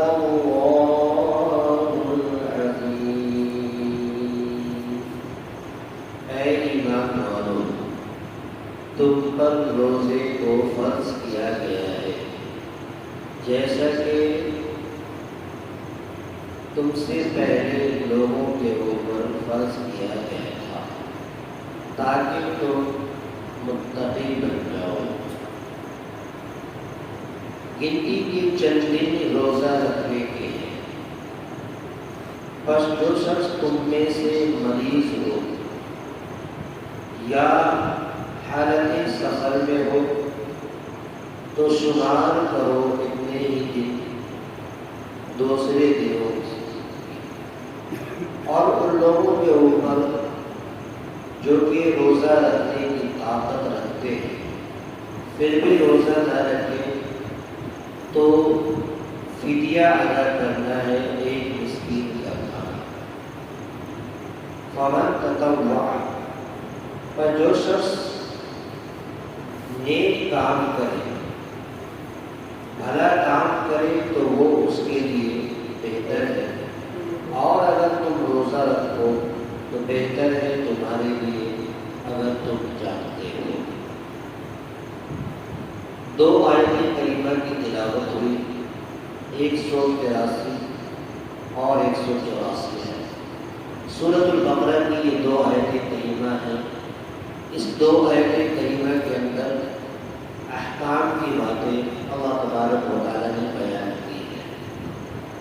اللہ العظیم۔ اے ایمان والو، تم پر روزے کو فرض کیا گیا ہے جیسا کہ تم سے پہلے لوگوں کے اوپر فرض کیا گیا تھا، تاکہ تم متقی بن جاؤ۔ گنتی کی چند دن روزہ رکھنے کے ہیں، بس جو شخص تم میں سے مریض ہو یا حالت سفر میں ہو تو شمار کرو اتنے ہی دن دوسرے دنوں، اور ان لوگوں کے اوپر جو کہ روزہ رکھنے کی طاقت رکھتے ہیں پھر بھی روزہ نہ رکھیں تو فدیہ ادا کرنا ہے، ایک مسکین کا کھانا۔ فمن تطوع، پر جو شخص نیک کام کرے، بھلا کام کرے تو وہ اس کے لیے بہتر ہے، اور اگر تم روزہ رکھو تو بہتر ہے تمہارے لیے اگر تم جانتے ہو۔ دو آیت کریمہ کی تلاوت ہوئی، 183 اور 184 ہے۔ سورۃ البقرہ کی یہ دو آیت کریمہ ہیں۔ اس دو آیت کریمہ کے اندر احکام کی باتیں اللہ تبارک و تعالیٰ نے بیان کی ہیں۔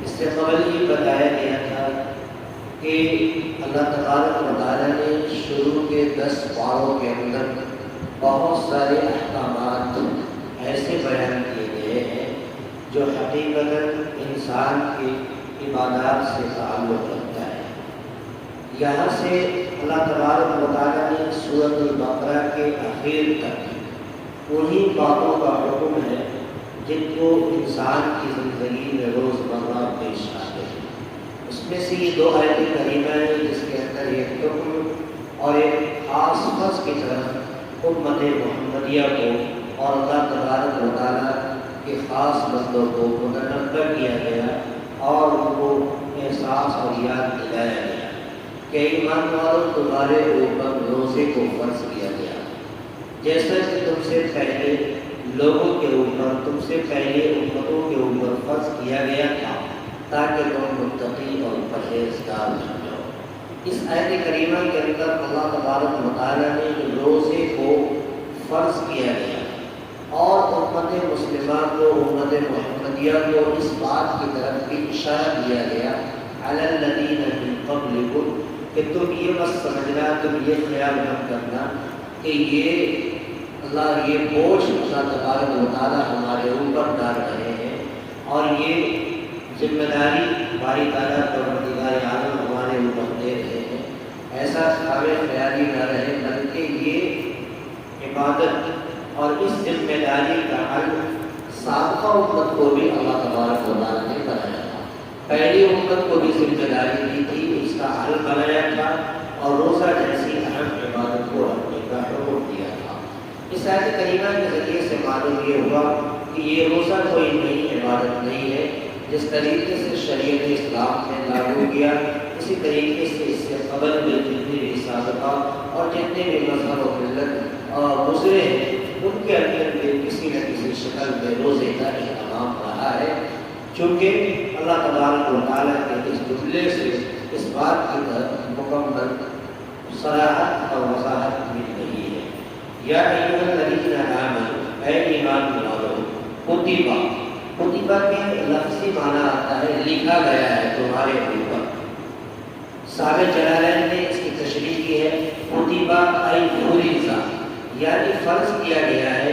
اس سے قبل یہ بتایا گیا تھا کہ اللہ تبارک و تعالیٰ نے شروع کے 10 پاروں کے اندر بہت سارے احکامات ایسے بیان کیے گئے ہیں جو حقیقتاً انسان کی عبادات سے تعلق رکھتا ہے۔ یہاں سے اللہ تبارک و تعالیٰ نے سورۃ البقرہ کے اخیر تک انہی باتوں کا حکم ہے جن کو انسان کی زندگی میں روزمرہ پیش آتے ہیں۔ اس میں سے یہ دو آیت کریمہ ہیں جس کے اندر ایک حکم اور ایک خاص فرض کی طرف امت محمدیہ کو اور اللہ تبارک و تعالیٰ کے خاص بندوں کو متنبہ کیا گیا اور ان کو احساس اور یاد دلایا گیا کہ ایمان والو، تمہارے اوپر روزے کو فرض کیا گیا جیسا کہ تم سے پہلے لوگوں کے اوپر، تم سے پہلے امتوں کے اوپر فرض کیا گیا تھا، تاکہ تم متقی اور پرہیزگار بن جاؤ۔ اس آیت کریمہ کے اندر اللہ تبارک و تعالیٰ نے روزے کو فرض کیا گیا اور امت مسلمہ کو، امت محمدیہ کو اس بات کی طرف بھی اشارہ دیا گیا علی الذین من قبلکم کہ تم یہ مت سمجھنا، تم یہ خیال مت کرنا کہ یہ بوجھ اللہ تبارک و تعالیٰ ہمارے اوپر ڈال رہے ہیں اور یہ ذمہ داری باری تعالیٰ پروردگار عالم ہمارے اوپر دے رہے ہیں، ایسا قابل خیالی نہ رہے، بلکہ یہ عبادت اور اس ذمہ داری کا حل سابقہ امت کو بھی اللہ تبارک و تعالیٰ نے بنایا تھا۔ پہلی امت کو بھی ذمہ داری دی تھی، اس کا حل بنایا تھا اور روزہ جیسی اہم عبادت کو رکھنے کا حکم دیا تھا۔ اس آیت کریمہ کے ذریعے سے معلوم یہ ہوا کہ یہ روزہ کوئی نئی عبادت نہیں ہے، جس طریقے سے شریعت اسلام نے لاگو کیا اسی طریقے سے اس سے قبل میں جتنے بھی سابقہ اور جتنے بھی مذہب و ملت گزرے ہیں ان کے اندر بھی کسی نہ کسی شکل میں روزے کا اہتمام رہا ہے، چونکہ اللہ تبارک و تعالیٰ کے اس جملے سے اس بات کی طرف مکمل صراحت اور وضاحت مل رہی ہے۔ یا ایھا الذین آمنوا، اے ایمان والو، کتبہ کے لفظی معنی آتا ہے لکھا گیا ہے تمہارے اوپر۔ صاحب جلالین نے اس کی تشریح کی ہے کتبہ ای فرض، یعنی فرض کیا گیا ہے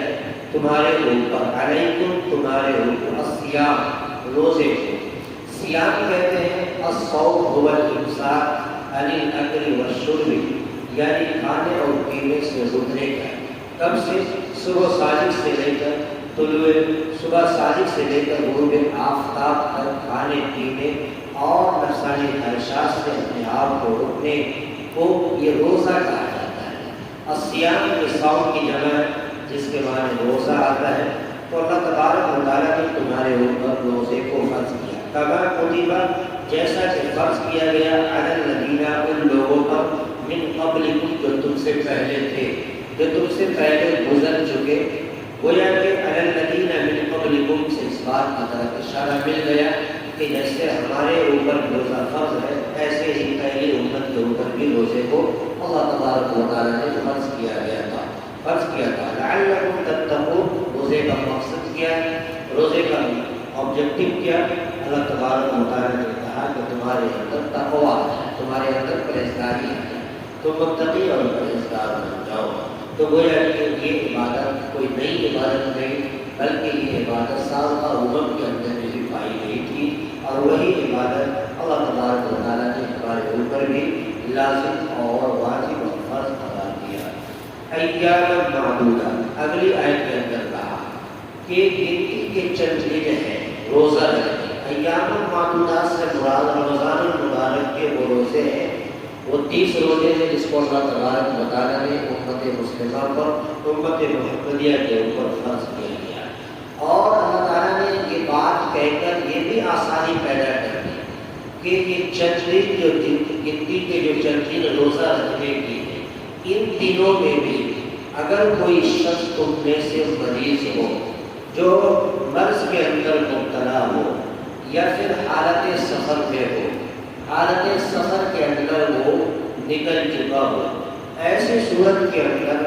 تمہارے اوپر، علیکم تمہارے اوپر، الصیام روزے کو۔ صیام کہتے ہیں الصوم هو الامساک عن الاکل والشرب، یعنی کھانے اور پینے سے رکنے کا۔ کب سے؟ صبح صادق سے لے کر غروب آفتاب تک کھانے پینے اور نفسانی خواہشات سے اپنے آپ کو روکنے کو یہ روزہ کہا جاتا ہے۔ الصیام کے صوم کی جمع جس کے معنی روزہ آتا ہے، تو اللہ تبارک و تعالیٰ نے تمہارے اوپر روزے کو فرض کیا۔ کما کتبہ جیسا کہ فرض کیا گیا علی الذین ان لوگوں پر من قبلکم جو تم سے پہلے تھے، جو تم سے پہلے گزر چکے. گویا کہ علی الذین من قبلکم سے اس بات کی طرف اشارہ مل گیا کہ جیسے ہمارے اوپر روزہ فرض ہے ایسے ہی پہلی امت کے اوپر بھی روزے کو اللہ تبارک و تعالیٰ نے فرض کیا تھا. لعلکم تتقون، روزے کا مقصد کیا ہے، روزے کا آبجیکٹو کیا؟ اللہ تبارک و تعالیٰ نے کہا کہ تمہارے اندر تقویٰ ہے، تمہارے اندر پرہیزگاری ہے، تم متقی اور پرہیزگار بن جاؤ. تو گویا کہ یہ عبادت کوئی نئی عبادت نہیں بلکہ یہ عبادت سابقہ امم کے اندر بھی پائی گئی تھی، اور وہی عبادت اللہ تبارک و تعالیٰ نے ہمارے اوپر بھی لازم اور واجب اور فرض قرار دیا. ایام معدودہ، اگلی آیت کے اندر کہا کہ گنتی کے چند دن ہیں روزہ رکھنے. ایام معدودات سے مراد رمضان المبارک کے وہ روزے ہیں، وہ 30 روزے ہیں جس کو اللہ تبارک و تعالیٰ نے امت مسلمہ پر، امت محمدیہ کے اوپر فرض کیا گیا. اور اللہ تعالیٰ نے یہ بات کہہ کر یہ بھی آسانی پیدا کر دی کہ یہ چند دن جو گنتی کے جو چند دن روزہ رکھنے کی ہے، ان دنوں میں بھی اگر کوئی شخص تم میں سے مریض ہو، جو مرض کے اندر مبتلا ہو یا پھر حالت سفر میں ہو، حالت سفر کے اندر وہ نکل چکا ہو، ایسی صورت کے اندر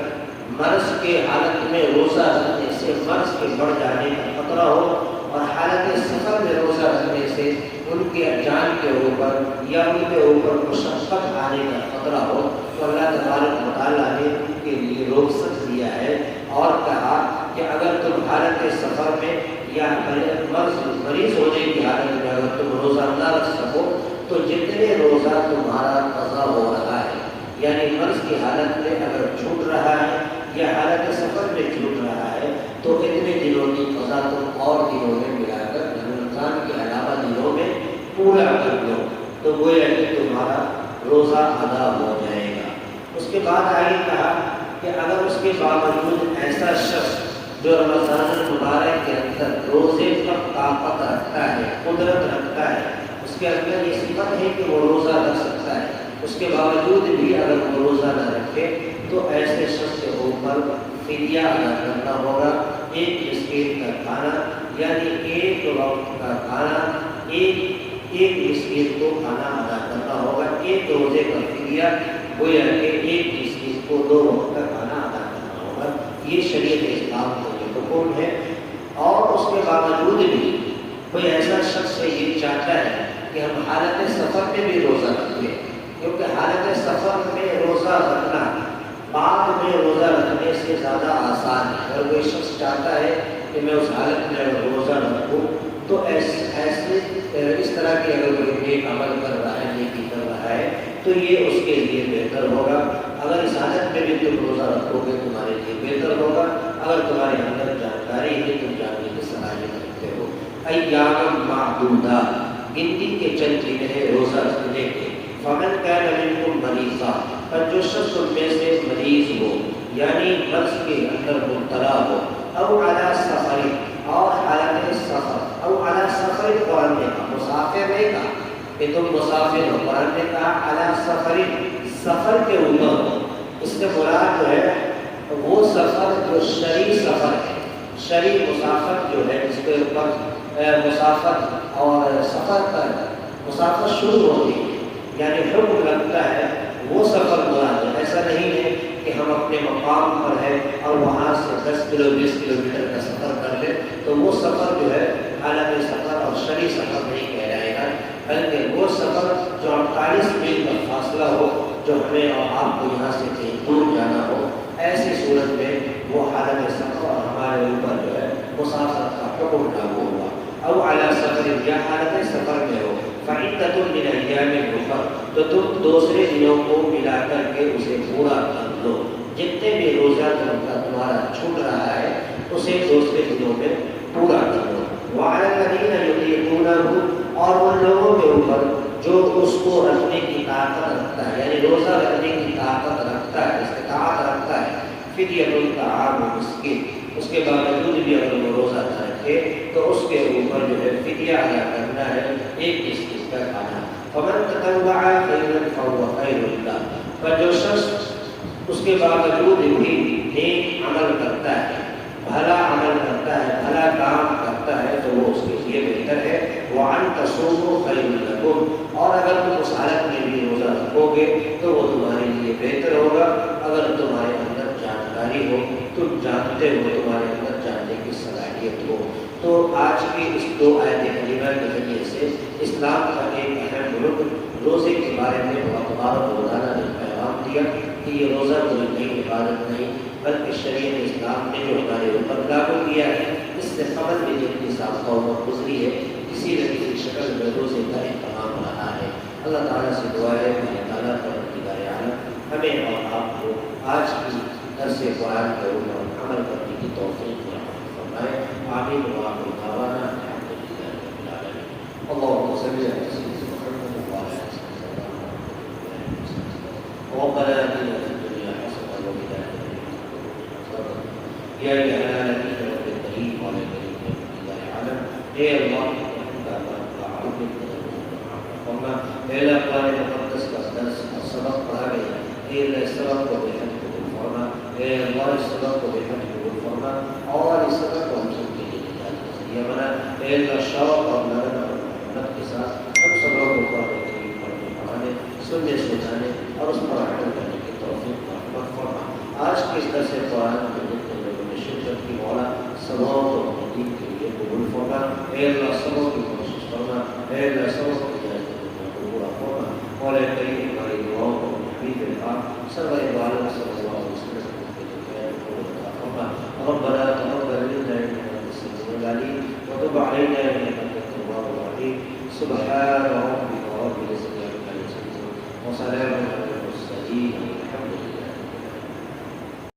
مرض کے حالت میں روزہ رکھنے سے مرض کے بڑھ جانے کا خطرہ ہو، اور حالت سفر میں روزہ رکھنے سے ان کے جان کے اوپر یا ان کے اوپر مشقت آنے کا خطرہ ہو، تو اللہ تبارک و تعالیٰ نے ان کے لیے رخصت دیا ہے اور کہا کہ اگر تم حالت سفر میں یا مریض ہونے کی حالت میں اگر تم روزہ نہ رکھ سکو تو جتنے روزہ تمہارا قضا ہو رہا ہے، یعنی مرض کی حالت میں اگر چھوٹ رہا ہے یا حالت سفر میں چھوٹ رہا ہے تو اتنے دنوں کی قضا تم اور دنوں میں ملا کر رمضان کے علاوہ دنوں میں پورا کر لو، تو گویا کہ تمہارا روزہ ادا ہو جائے گا. اس کے بعد آگے کہا کہ اگر اس کے باوجود ایسا شخص جو رمضان المبارک کے اندر روزے پر طاقت رکھتا ہے، قدرت رکھتا ہے، اس کے اندر یہ صفت ہے کہ وہ روزہ رکھ سکتا ہے، اس کے باوجود بھی اگر وہ روزہ نہ رکھے تو ایسے شخص کے اوپر فدیہ ادا کرنا ہوگا. ایک مسکین کا کھانا، یعنی ایک وقت کا کھانا، ایک مسکین کو کھانا ادا کرنا ہوگا. ایک روزے کا فدیہ گویا کہ ایک مسکین کو 2 وقت کا کھانا ادا کرنا ہوگا. یہ شریعت اسلام کا جو حکم ہے. اور اس کے باوجود بھی کوئی ایسا شخص یہ چاہتا ہے کہ ہم حالت سفر میں بھی روزہ رکھیں، کیونکہ حالت سفر میں روزہ رکھنا بعد میں روزہ رکھنے سے زیادہ آسان ہے. اگر کوئی شخص چاہتا ہے کہ میں اس حالت میں روزہ رکھوں تو اس طرح کے اگر کوئی نیک عمل کر رہا ہے، نیکی کر رہا ہے تو یہ اس کے لیے بہتر ہوگا. اگر اس حالت میں بھی تم روزہ رکھو گے تمہارے لیے بہتر ہوگا. اگر تمہارے اندر جانکاری ہے، تم جاننے کی صلاحیت رکھتے ہو. ایام معدودہ، گنتی کے چند دن ہے روزہ رکھنے کے. فمن کان منکم مریضا، پر جو شخص تم میں سے مریض ہو یعنی مرض کے اندر مبتلا ہو، او علی سفر، اور حالت سفر، او علی سفر، قرآن نے کہا مسافر نہیں کہا کہ تم مسافر ہو، قرآن نے کہا علی سفر، سفر کے اوپر ہو. اس سے مراد جو ہے وہ سفر جو شرعی سفر ہے، شرعی مسافر جو ہے جس کے اوپر مسافر اور سفر پر مسافر شروع ہوتی ہے، یعنی حکم لگتا ہے وہ سفر مراد ہے. ایسا نہیں ہے کہ ہم اپنے مقام پر ہیں اور وہاں سے 10 کلو 20 کلومیٹر کا سفر کر لیں تو وہ سفر جو ہے حالت سفر اور شرعی سفر نہیں کہلائے گا، بلکہ وہ سفر جو 48 میل کا فاصلہ ہو، جو ہمیں اور آپ کو یہاں سے کہیں دور جانا ہو، ایسی صورت میں وہ حالت سفر اور ہمارے اوپر جو ہے مسافت کا حکم لاگو ہوگا. او علی سفر، یا حالت سفر میں ہو، فعدۃ من ایام اخر، تو تم دوسرے دنوں کو ملا کر کے اسے پورا کر لو. جتنے بھی روزہ تمہارا چھوٹ رہا ہے اسے دوسرے دنوں میں پورا کر لو. وعلی الذین یطیقونہ، اور ان لوگوں کے اوپر جو اس کو رکھنے کی طاقت رکھتا ہے، یعنی روزہ رکھنے کی طاقت رکھتا ہے، استطاعت رکھتا ہے، فدیۃ طعام مسکین، اس کے باوجود بھی اگر وہ روزہ نہ رکھے تو اس کے اوپر جو ہے فدیہ ادا کرنا ہے ایک چیز کا کھانا. فمن تطوع خیرا فهو خیر له. پر جو شخص اس کے باوجود بھی نیک عمل کرتا ہے، بھلا عمل کرتا ہے، بھلا کام کرتا ہے تو وہ اس کے لیے بہتر ہے. وَأَن تَصُومُوا خَيْرٌ لَكُمْ. اور اگر تم اس حالت میں بھی روزہ رکھو گے تو وہ تمہارے لیے بہتر ہوگا. اگر تمہارے اندر جانکاری ہو، تم جانتے ہو، تمہارے اندر جاننے کی صلاحیت ہو. تو آج کی اس 2 آیت کریمہ کے ذریعے سے اسلام کا ایک اہم رکن روزے کے بارے میں تبارک و تعالیٰ نے پیغام دیا کہ یہ روزہ کوئی نئی عبادت نہیں بلکہ شریعت اسلام نے جو ہمارے اوپر لاگو کیا ہے اس سے قبل بھی جتنی سابقہ عمر گزری ہے کسی نہ کسی شکل میں روزے کا اہتمام رہا ہے. اللہ تعالیٰ سے دعا ہے کہ اللہ تعالیٰ پروردگار عالم ہمیں اور آپ کو آج کی درس قرآن کے اوپر عمل کرنے کی توفیق فرمائے. آمین. وآخر دعوانا الحمد للہ رب العالمین. اللهم صل على سيدنا محمد وعلى آله وصحبه وسلم. ربنا آتنا في الدنيا حسنة وفي الآخرة حسنة. يا إلهنا رب الكريم وعلى كريم الله عالم. اے اللہ اے اللہ قرآن مقدس کا درس اور سبق پڑھا گیا. اے اللہ اس سبق کو بے حد قبول فرما. اے اللہ اس سبق کو بے حد قبول فرما اور اس سبق کو ہم سب کے لیے نجات کا ذریعہ بنا. اے اللہ شوق اور لگن اور محنت کے ساتھ ہم سبوں کو قرآن کریم پڑھنے پڑھانے سننے سمجھانے اور اس پر عمل کرنے کی توفیق مرحمت فرما. آج کے اس درس قرآن میں جتنے لوگوں نے شرکت کی مولا سبوں کو اپنے دین کے لیے قبول فرما. اے اللہ سبوں کی کوشش فرما. اے اللہ سبوں کی مولا کریم ہماری دعاؤں کو حبیب پاک سرور عالم صلی اللہ علیہ وسلم کے فرما. ربنا تقبل منا انك انت السميع العليم وتب علينا انك انت التواب الرحيم. سبحان ربك رب العزة عما يصفون وسلام على المرسلين والحمد لله.